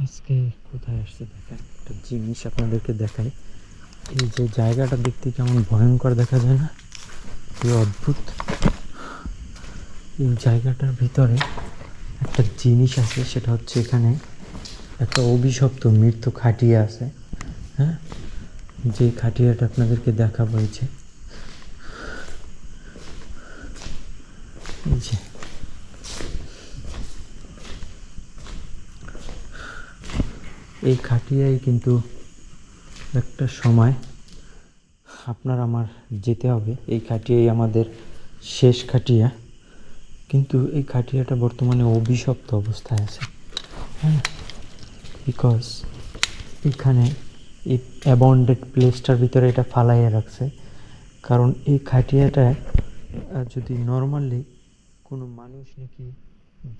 আজকে কোথায় আসছে দেখেন, একটা জিনিস আপনাদেরকে দেখাই। এই যে জায়গাটা দেখতে কেমন ভয়ঙ্কর দেখা যায় না, কি অদ্ভুত। এই জায়গাটার ভিতরে একটা জিনিস আছে, সেটা হচ্ছে এখানে একটা অভিশপ্ত মৃত্যু খাটিয়া আছে। হ্যাঁ, যে খাটিয়াটা আপনাদেরকে দেখা হয়েছে, এই যে এই খাটিয়ায় কিন্তু একটা সময় আপনার আমার যেতে হবে। এই খাটিয়াই আমাদের শেষ খাটিয়া, কিন্তু এই খাটিয়াটা বর্তমানে অভিশপ্ত অবস্থায় আছে। হ্যাঁ, বিকজ এখানে এই অ্যাবন্ডেড প্লেসটার ভিতরে এটা ফালাইয়া রাখছে। কারণ এই খাটিয়াটায় যদি নর্মালি কোনো মানুষ নাকি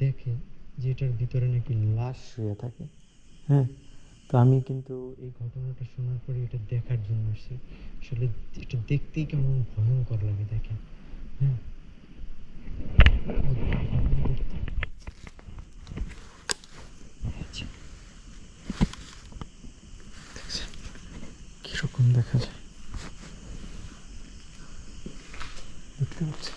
দেখে যে এটার ভিতরে নাকি লাশ শুয়ে থাকে। হ্যাঁ, তো আমি কিন্তু এই ঘটনাটা শোনার পরে এটা দেখার জন্য আসছি। আসলে এটা দেখতেই কেমন ভয়ঙ্কর লাগে দেখেন। হ্যাঁ, কিরকম দেখা যায় দেখতে পাচ্ছি।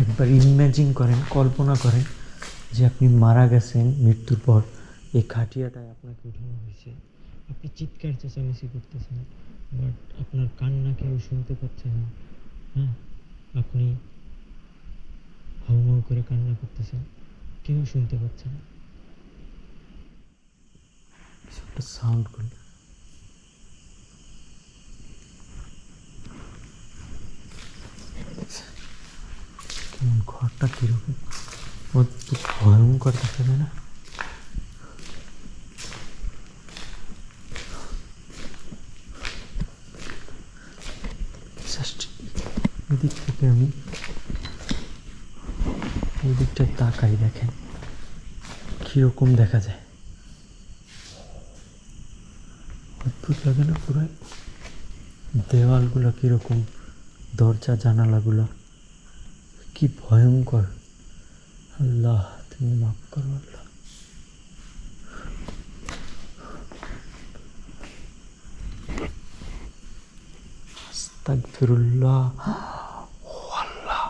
একবার ইমাজিন করেন, কল্পনা করেন যে আপনি মারা গেছেন, মৃত্যুর পর এই খাটিয়াটায় আপনাকে উঠানো হয়েছে। আপনি চিৎকার চেঁচামেচি করতেছেন, বাট আপনার কান্না কেউ শুনতে পাচ্ছে না। হ্যাঁ, আপনি হাউমাউ করে কান্না করতেছেন, কেউ শুনতে পাচ্ছে না। কিছু একটা সাউন্ড করলে কেমন, ঘরটা কীরকম অদ্ভুত ভয়ঙ্কর দেখা যায় না। জাস্ট এদিক থেকে আমি এই দিকটায় তাকাই, দেখেন কীরকম দেখা যায়। অদ্ভুত লাগে না পুরাই? দেওয়ালগুলো কীরকম, দরজা জানালাগুলো কি ভয়ঙ্কর। আল্লাহ তুমি মাফ করো আল্লাহ। আস্তাগফিরুল্লাহ। ও আল্লাহ,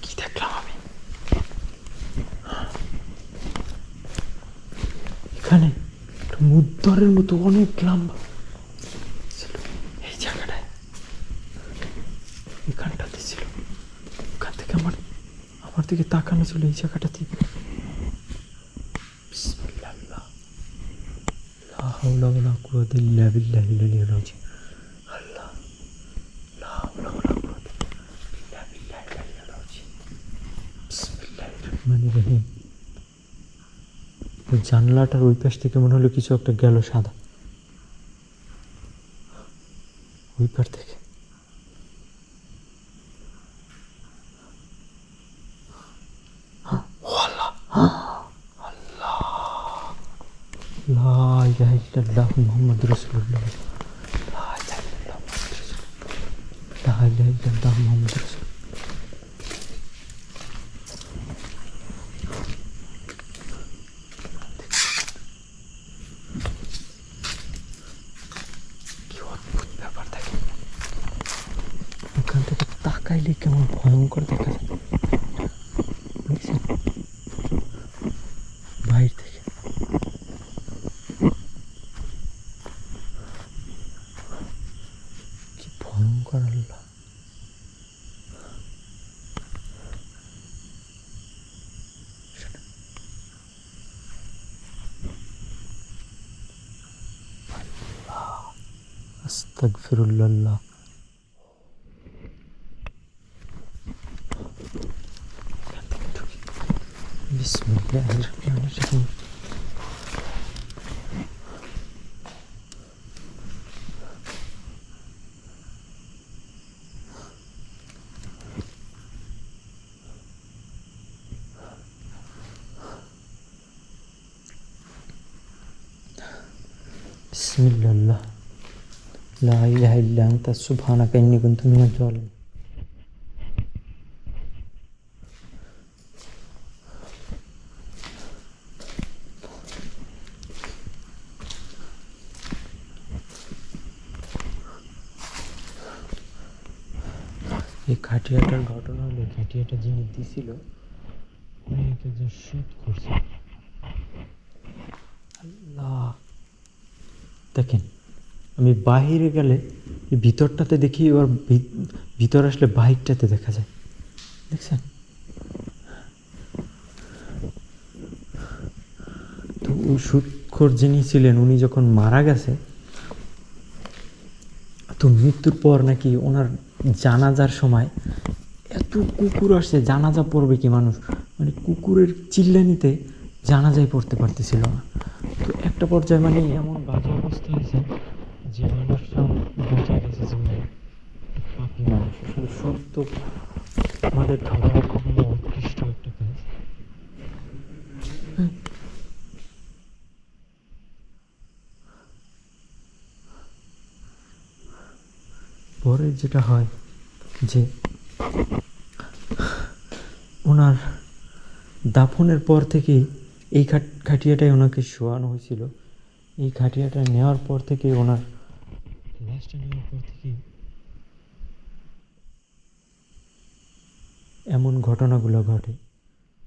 কি দেখলাম আমি এখানে? মুদ্দরের মতো অনেক লম্বা ছিল এই জায়গাটায়, এখানটাতে ছিল। ওখান থেকে আমার দিকে তাকানো ছিল এই জায়গাটাতে। বিসমিল্লাহ, লা হাওলা ওয়ালা কুওয়াতা ইল্লা বিল্লাহিল আলিয়্যিল আযীম। আল্লাহ, লা হাওলা ওয়ালা কুওয়াতা ইল্লা বিল্লাহিল আলিয়্যিল আযীম। বিসমিল্লাহির রহমানির রহিম। ওই জানলাটার ওই পাশ থেকে মনে হলো কিছু একটা গেল সাদা, ওই পার থেকে। লা ইলাহা ইল্লাল্লাহ মুহাম্মাদুর রাসূলুল্লাহ। লা ইলাহা ইল্লাল্লাহ মুহাম্মাদুর রাসূলুল্লাহ। লা ইলাহা ইল্লাল্লাহ মুহাম্মাদুর রাসূলুল্লাহ। কি অদ্ভুত ব্যাপার দেখেন, ওখান থেকে তাকাইলে কেমন ভয়ঙ্কর দেখা যায়, বুঝছেন? বাইরে থেকে কি ভয়ঙ্কর আল্লাহ। আস্তাগফিরুল্লাহ। বিসমিল্লাহির রহমানির রহিম। বিসমিল্লাহ। লা ইলাহা ইল্লা আনতা সুবহানাকা ইন্নী কুনতু মিনাজ জালিমিন। এই খাটিয়াটার ঘটনা হলো, খাটিয়াটা যিনি দিছিল উনি একজন শুট করছে। আল্লাহ, দেখেন আমি বাহিরে গেলে এই ভিতরটাতে দেখি, এবার ভিতর আসলে বাহিরটাতে দেখা যায়, দেখছেন? তো ওই সুদখোর যিনি ছিলেন উনি যখন মারা গেছে, তো মৃত্যুর পর নাকি ওনার জানাজার সময় এত কুকুর আসছে, জানাজা পড়বে কি মানুষ, মানে কুকুরের চিল্লানিতে জানাজাই পড়তে পারতেছিল না। তো একটা পর্যায়ে মানে এমন বাজে অবস্থা হয়েছে যে মানুষরা বোঝা গেছে যে পাপি মানুষ। আসলে সত্য আমাদের ধরা খুবই উৎকৃষ্ট একটা কাজ। পরে যেটা হয় যে ওনার দাফনের পর থেকেই এই খাটিয়াটাই ওনাকে শোয়ানো হয়েছিল। এই খাটিয়াটা নেওয়ার পর থেকে ওনার লাশটা নেওয়ার পর থেকেই এমন ঘটনাগুলো ঘটে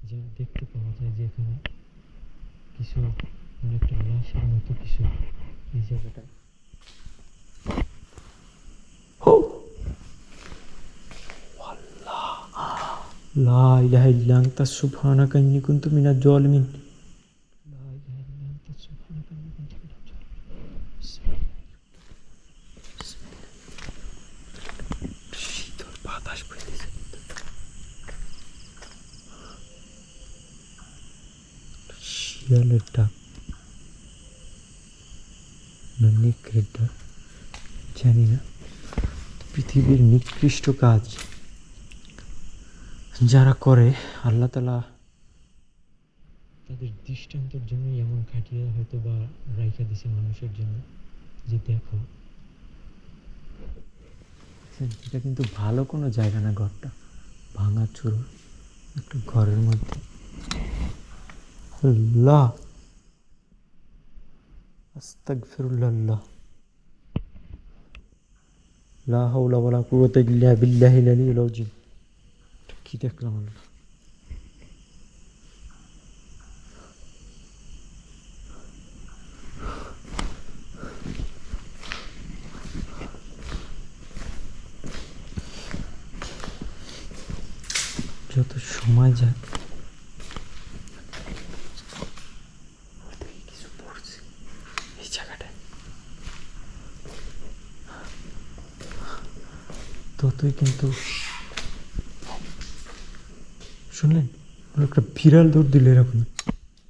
যে দেখতে পাওয়া যায় যে এখানে কিছু মানে একটা লাশের মতো কিছু এই জায়গাটায়। লা ইলাহা ইল্লা আনতা সুবহানাকা ইন্নী কুনতু মিনাজ জালিমিন। লা ইলাহা ইল্লা আনতা সুবহানাকা ইন্নী কুনতু মিনাজ জালিমিন। শীতল বাতাস বইতেছে। শিয়ালের ডাক না নেকড়ের ডাক জানি না। পৃথিবীর নিকৃষ্ট কাজ যারা করে, আল্লাহ তাআলা তাদের দৃষ্টান্তের জন্যই এমন খাটিয়ে হয়তো বা রাইখা দিছে মানুষের জন্য, যে দেখো এটা কিন্তু ভালো কোনো জায়গা না, ঘরটা ভাঙা চুরো একটা ঘরের মধ্যে। আল্লাহ, আস্তাগফিরুল্লাহ, লা হাওলা ওয়ালা কুওয়াতা ইল্লা বিল্লাহিল আলিয়্যিল আযীম। কি দেখলাম আমরা? যত সময় যায় কিছু পড়ছে এই জায়গাটায়, ততই কিন্তু শুনলেন একটা বিড়াল দৌড় দিল এরকম,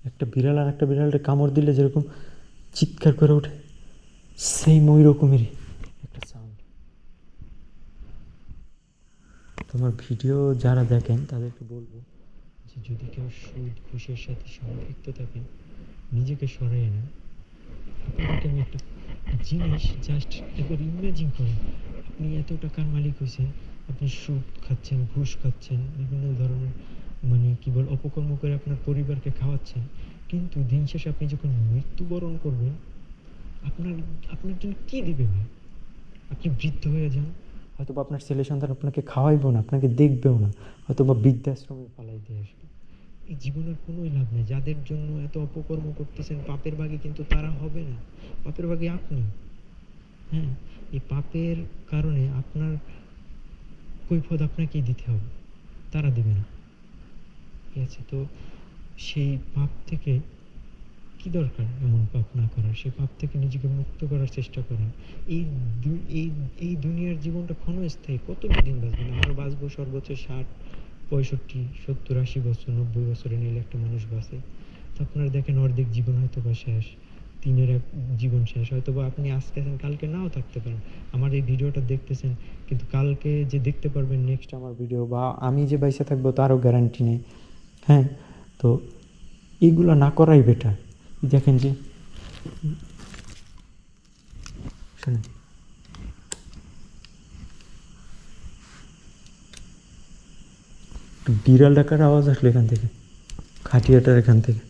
একটা বিড়াল আর একটা বিড়ালটা কামড় দিলে যেরকম চিৎকার করে ওঠে, সেম ওই রকমেরই একটা সাউন্ড। তোমার ভিডিও যারা দেখেন তাদেরকে বলবো যে যদি কেউ সুদ ঘুষের সাথে সম্পৃক্ত থাকেন, নিজেকে সরাই না। আপনাকে আমি একটা জিনিস জাস্ট একবার ইমাজিন করেন, আপনি এত টাকার মালিক হয়েছেন, আপনি সুদ খাচ্ছেন, ঘুষ খাচ্ছেন, বিভিন্ন ধরনের মানে কী বল অপকর্ম করে আপনার পরিবারকে খাওয়াচ্ছেন, কিন্তু দিন শেষে আপনি যখন মৃত্যুবরণ করবেন, আপনার জন্য কী দিবে ভাই? আপনি বৃদ্ধ হয়ে যান, হয়তো বা আপনার ছেলে সন্তান আপনাকে খাওয়াইবো না, আপনাকে দেখবেও না, হয়তো বা বৃদ্ধাশ্রমে পালাই দিয়ে আসবে। এই জীবনের কোনোই লাভ নেই। যাদের জন্য এত অপকর্ম করতেছেন, পাপের ভাগী কিন্তু তারা হবে না, পাপের ভাগী আপনি। হ্যাঁ, এই পাপের কারণে আপনার কৈফিয়ত আপনাকেই দিতে হবে, তারা দেবে না। ঠিক আছে? তো সেই পাপ থেকে কি দরকার এমন পাপ না করার? সেই পাপ থেকে নিজেকে মুক্ত করার চেষ্টা করেন। এই এই এই দুনিয়ার জীবনটা ক্ষণস্থায়ী, কত দিন বাঁচবেন? আমরা বাঁচবো সর্বোচ্চ 60, 65, 70, 80 বছর, 90 বছরে নিলে একটা মানুষ বাঁচে। তো আপনারা দেখেন অর্ধেক জীবন হয়তো বা শেষ, 1/3 জীবন শেষ। হয়তো বা আপনি আজকে আছেন, কালকে নাও থাকতে পারেন। আমার এই ভিডিওটা দেখতেছেন, কিন্তু কালকে যে দেখতে পারবেন নেক্সট আমার ভিডিও, বা আমি যে বাইসে থাকবো তারও গ্যারান্টি নেই। হ্যাঁ, তো এইগুলো না করাই বেটার। দেখেন যে শোনেন, একটা বিড়াল ডাকার আওয়াজ আসলো এখান থেকে, খাটিয়াটার এখান থেকে।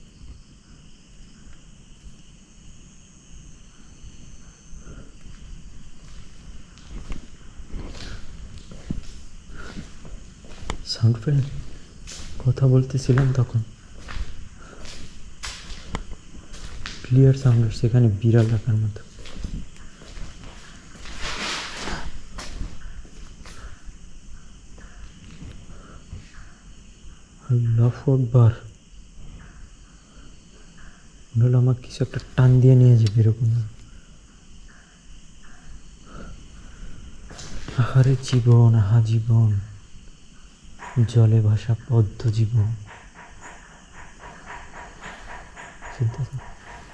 সাউন্ড পেলেন? কথা বলতেছিলাম তখন ক্লিয়ার সাউন্ড আসছে এখানে বিড়াল ডাকার মতো। আল্লাহু আকবার, মনে হলো আমার কিছু একটা টান দিয়ে নিয়ে যাবে এরকম। আহারে জীবন, আহা জীবন, জলে ভাসা পদ্ম জীবন।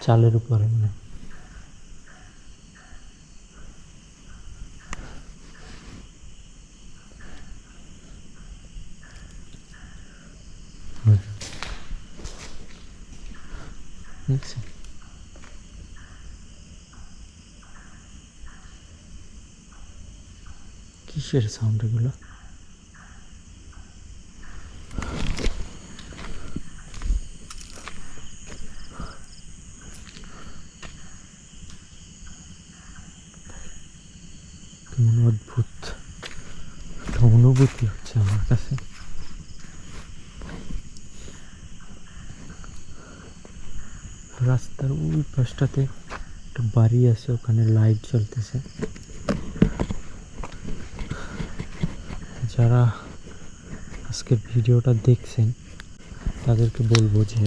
চালের উপরে মানে দেখছেন? কিসের সাউন্ড এগুলো? কেমন অদ্ভুত একটা অনুভূতি হচ্ছে আমার কাছে। রাস্তার ওই পাশটাতে একটা বাড়ি আছে, ওখানে লাইট জ্বলতেছে। যারা আজকের ভিডিওটা দেখছেন তাদেরকে বলবো যে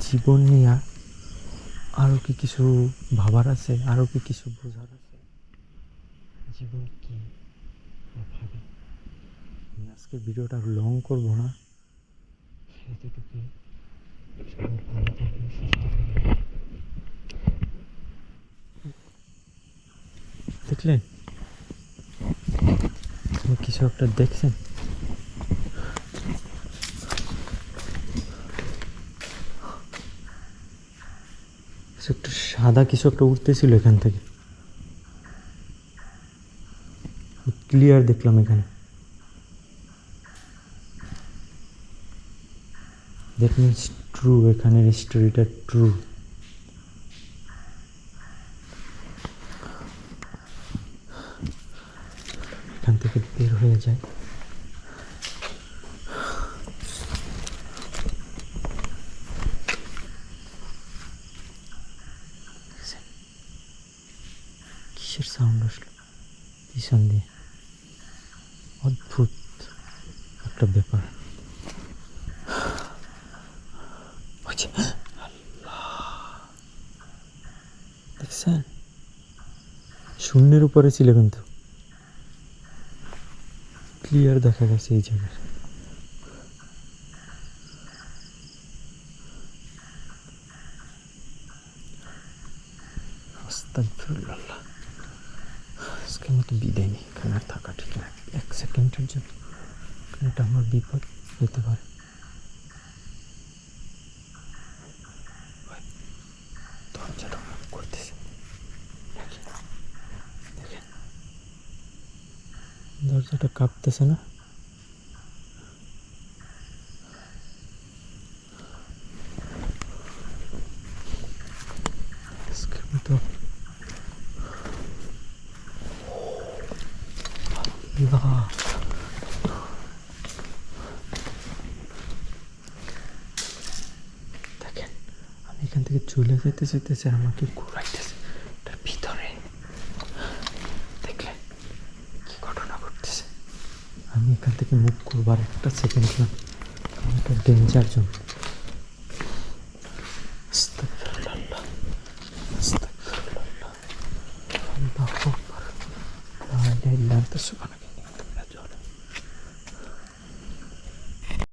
জীবন নিয়ে আরও কি কিছু ভাবার আছে, আরও কি কিছু বোঝার আছে, জীবন কি ভাবে। আমি আজকের ভিডিওটা লং করবো না, এতটুকু। দেখলেন কিছু একটা দেখছেন? একটা সাদা কিছু একটা উঠতেছিল এখান থেকে, ক্লিয়ার দেখলাম এখানে। দ্যাট মিনস ট্রু, এখানের স্টোরিটা ট্রু। এখান থেকে বের হয়ে যায়। কিসের সাউন্ড আসলো পিছন দিয়ে? অদ্ভুত একটা ব্যাপার। দেখছেন? শূন্যের উপরে ছিল কিন্তু ক্লিয়ার দেখা গেছে এই জায়গায়। আস্তাগফিরুল্লাহ। আজকের মতো বিদায় নেই, এখানে আর থাকা ঠিক না। এক সেকেন্ডের জন্য এটা আমার বিপদ হতে পারে। দরজাটা করতেছে, দেখেন দরজাটা কাঁপতেছে না? আজকের মতো দেখেন, আমি এখান থেকে চলে যেতে যেতেছে, আমাকে ঘুরাইতেছে তার ভিতরে। দেখলেন কি ঘটনা ঘটতেছে? আমি এখান থেকে মুভ করবার একটা সেকেন্ড না, আমি একটা ডেঞ্জার জোন।